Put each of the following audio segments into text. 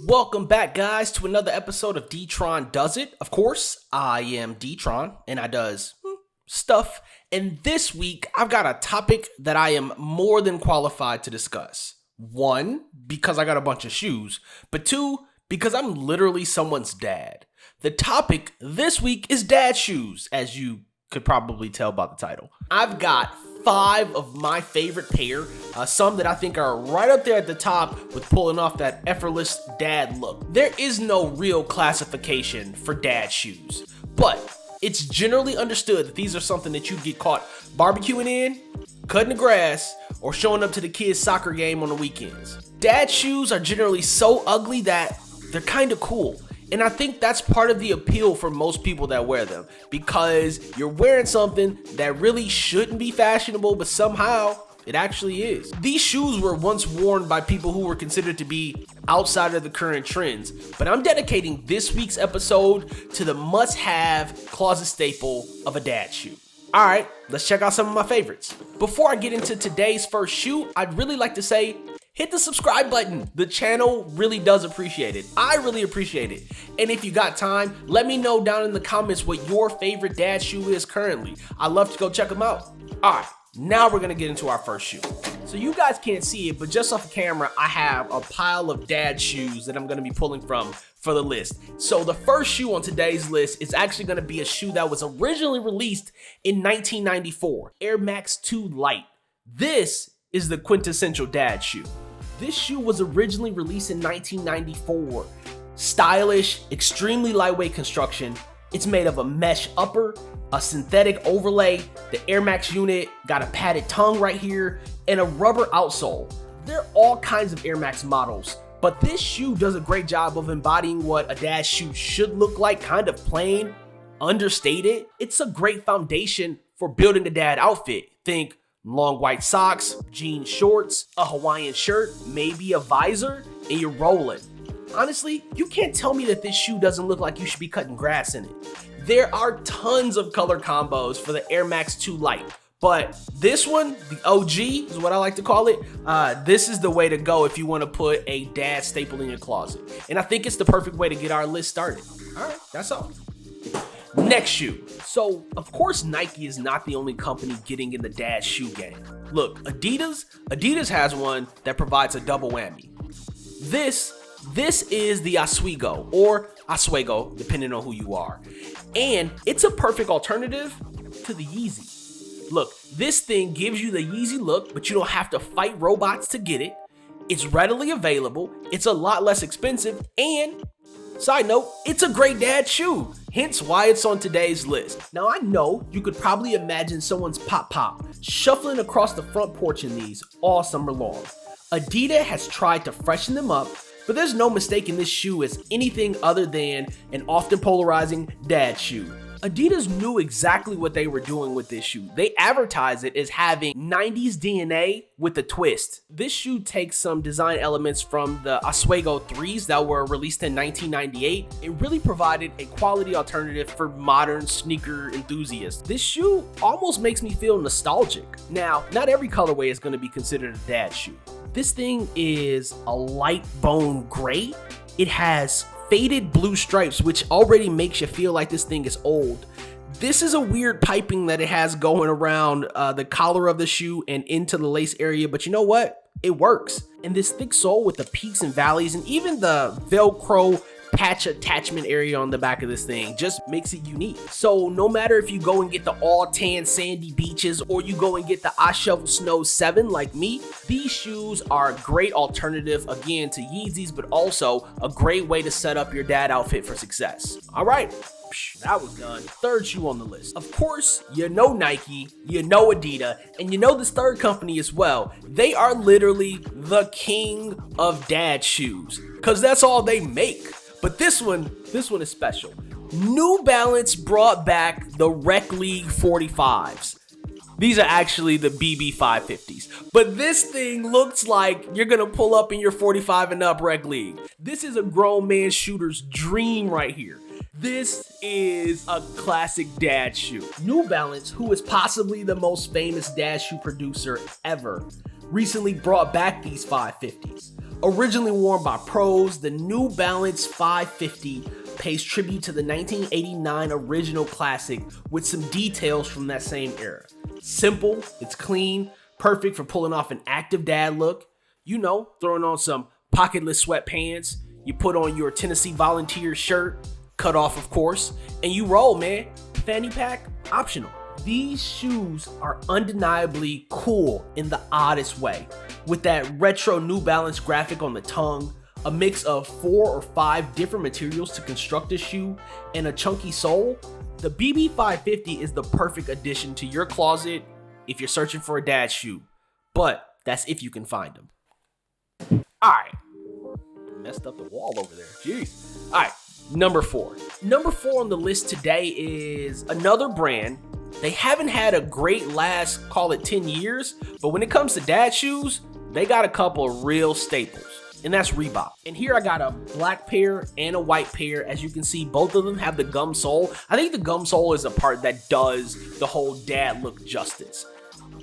Welcome back, guys, to another episode of Detrone Does It. Of course, I am Detrone, and I does stuff. And this week, I've got a topic that I am more than qualified to discuss. One, because I got a bunch of shoes, but two, because I'm literally someone's dad. The topic this week is dad shoes, as you could probably tell by the title. I've got 5 of my favorite pair, some that I think are right up there at the top with pulling off that effortless dad look. There is no real classification for dad shoes, but it's generally understood that these are something that you get caught barbecuing in, cutting the grass, or showing up to the kids' soccer game on the weekends. Dad shoes are generally so ugly that they're kind of cool. And I think that's part of the appeal for most people that wear them, because you're wearing something that really shouldn't be fashionable, but somehow it actually is. These shoes were once worn by people who were considered to be outside of the current trends, but I'm dedicating this week's episode to the must-have closet staple of a dad shoe. All right, let's check out some of my favorites. Before I get into today's first shoe, I'd really like to say, hit the subscribe button. The channel really does appreciate it. I really appreciate it. And if you got time, let me know down in the comments what your favorite dad shoe is currently. I'd love to go check them out. All right, now we're gonna get into our first shoe. So you guys can't see it, but just off the camera, I have a pile of dad shoes that I'm gonna be pulling from for the list. So the first shoe on today's list is actually gonna be a shoe that was originally released in 1994, Air Max 2 Lite. This is the quintessential dad shoe. This shoe was originally released in 1994. Stylish, extremely lightweight construction. It's made of a mesh upper, a synthetic overlay, the Air Max unit, got a padded tongue right here, and a rubber outsole. There are all kinds of Air Max models, but this shoe does a great job of embodying what a dad shoe should look like, kind of plain, understated. It's a great foundation for building a dad outfit. Think long white socks, jean shorts, a Hawaiian shirt, maybe a visor, and you're rolling. Honestly, you can't tell me that this shoe doesn't look like you should be cutting grass in it. There are tons of color combos for the Air Max 2 Lite, but this one, the OG is what I like to call it, this is the way to go if you want to put a dad staple in your closet. And I think it's the perfect way to get our list started. All right, that's all. Next shoe. So, of course, Nike is not the only company getting in the dad shoe game. Look, Adidas has one that provides a double whammy. This is the Oswego, or Oswego, depending on who you are. And it's a perfect alternative to the Yeezy. Look, this thing gives you the Yeezy look, but you don't have to fight robots to get it. It's readily available, it's a lot less expensive, and side note, it's a great dad shoe, hence why it's on today's list. Now I know you could probably imagine someone's pop shuffling across the front porch in these all summer long. Adidas has tried to freshen them up, but there's no mistaking this shoe is anything other than an often polarizing dad shoe. Adidas knew exactly what they were doing with this shoe. They advertised it as having 90s DNA with a twist. This shoe takes some design elements from the Oswego 3s that were released in 1998. It really provided a quality alternative for modern sneaker enthusiasts. This shoe almost makes me feel nostalgic. Now, not every colorway is going to be considered a dad shoe. This thing is a light bone gray. It has faded blue stripes, which already makes you feel like this thing is old. This is a weird piping that it has going around the collar of the shoe and into the lace area, but you know what? It works. And this thick sole with the peaks and valleys and even the Velcro patch attachment area on the back of this thing just makes it unique. So no matter if you go and get the all tan sandy beaches or you go and get the I Shovel Snow 7 like me, these shoes are a great alternative again to Yeezys, but also a great way to set up your dad outfit for success. All right, that was done. Third shoe on the list. Of course, you know Nike, you know Adidas, and you know this third company as well. They are literally the king of dad shoes, because that's all they make. But this one is special. New Balance brought back the Rec League 45s. These are actually the BB 550s. But this thing looks like you're gonna pull up in your 45 and up Rec League. This is a grown man shooter's dream right here. This is a classic dad shoe. New Balance, who is possibly the most famous dad shoe producer ever, recently brought back these 550s. Originally worn by pros, the New Balance 550 pays tribute to the 1989 original classic with some details from that same era. Simple, it's clean, perfect for pulling off an active dad look. You know, throwing on some pocketless sweatpants, you put on your Tennessee Volunteers shirt, cut off of course, and you roll, man. Fanny pack, optional. These shoes are undeniably cool in the oddest way, with that retro New Balance graphic on the tongue, a mix of 4 or 5 different materials to construct a shoe, and a chunky sole. The BB550 is the perfect addition to your closet if you're searching for a dad shoe, but that's if you can find them. All right, messed up the wall over there. Jeez. All right, number 4. Number 4 on the list today is another brand. They haven't had a great last, call it 10 years, but when it comes to dad shoes, they got a couple of real staples, and that's Reebok. And here I got a black pair and a white pair. As you can see, both of them have the gum sole. I think the gum sole is a part that does the whole dad look justice.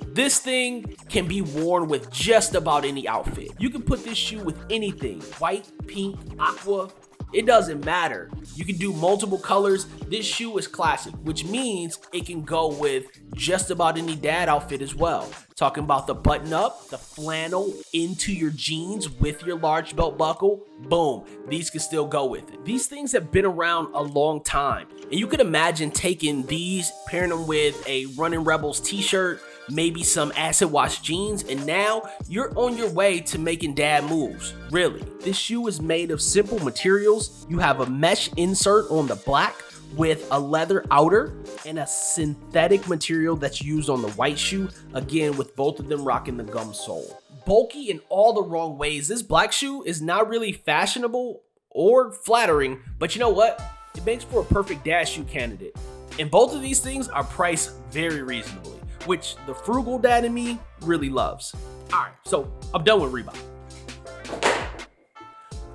This thing can be worn with just about any outfit. You can put this shoe with anything, white, pink, aqua. It doesn't matter. You can do multiple colors. This shoe is classic, which means it can go with just about any dad outfit as well. Talking about the button up, the flannel into your jeans with your large belt buckle, boom, these can still go with it. These things have been around a long time, and you could imagine taking these, pairing them with a Running Rebels t-shirt, maybe some acid wash jeans, and now you're on your way to making dad moves. Really, this shoe is made of simple materials. You have a mesh insert on the black with a leather outer and a synthetic material that's used on the white shoe, again with both of them rocking the gum sole. Bulky in all the wrong ways, this black shoe is not really fashionable or flattering, but you know what? It makes for a perfect dad shoe candidate. And both of these things are priced very reasonably, which the frugal dad in me really loves. All right, so I'm done with Reebok.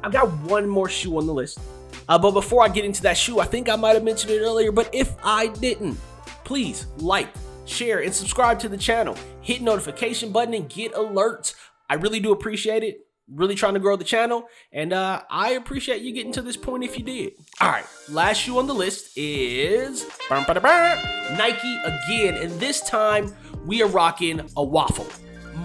I've got one more shoe on the list. But before I get into that shoe, I think I might have mentioned it earlier, but if I didn't, please like, share, and subscribe to the channel. Hit notification button and get alerts. I really do appreciate it. Really trying to grow the channel, and I appreciate you getting to this point if you did. All right, last shoe on the list is Nike again, and this time we are rocking a waffle.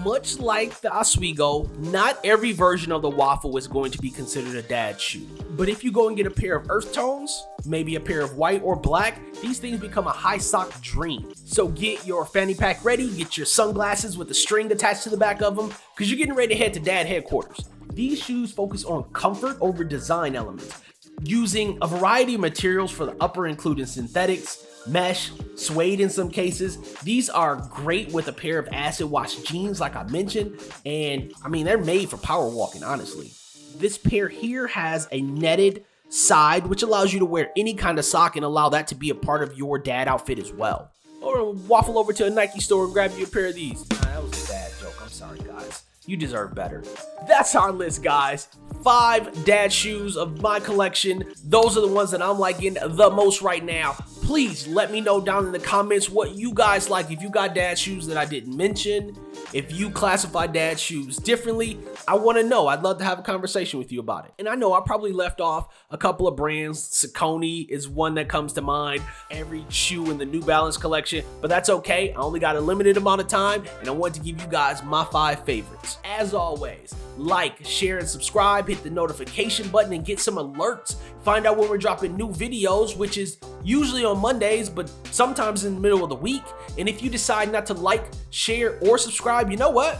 Much like the Oswego, not every version of the waffle is going to be considered a dad shoe. But if you go and get a pair of earth tones, maybe a pair of white or black, these things become a high sock dream. So get your fanny pack ready, get your sunglasses with a string attached to the back of them, because you're getting ready to head to dad headquarters. These shoes focus on comfort over design elements, using a variety of materials for the upper, including synthetics, mesh, suede in some cases. These are great with a pair of acid wash jeans like I mentioned, and I mean they're made for power walking, honestly. This pair here has a netted side which allows you to wear any kind of sock and allow that to be a part of your dad outfit as well. Or waffle over to a Nike store and grab you a pair of these. That was a dad joke, I'm sorry guys. You deserve better. That's our list, guys. 5 dad shoes of my collection. Those are the ones that I'm liking the most right now. Please let me know down in the comments what you guys like. If you got dad shoes that I didn't mention, if you classify dad shoes differently, I want to know. I'd love to have a conversation with you about it. And I know I probably left off a couple of brands. Saucony is one that comes to mind. Every shoe in the New Balance collection, but that's okay. I only got a limited amount of time, and I want to give you guys my 5 favorites. As always, like, share, and subscribe. Hit the notification button and get some alerts. Find out when we're dropping new videos, which is usually on Mondays, but sometimes in the middle of the week. And if you decide not to like, share, or subscribe, you know what?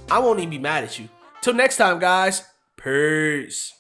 I won't even be mad at you. Till next time, guys. Peace.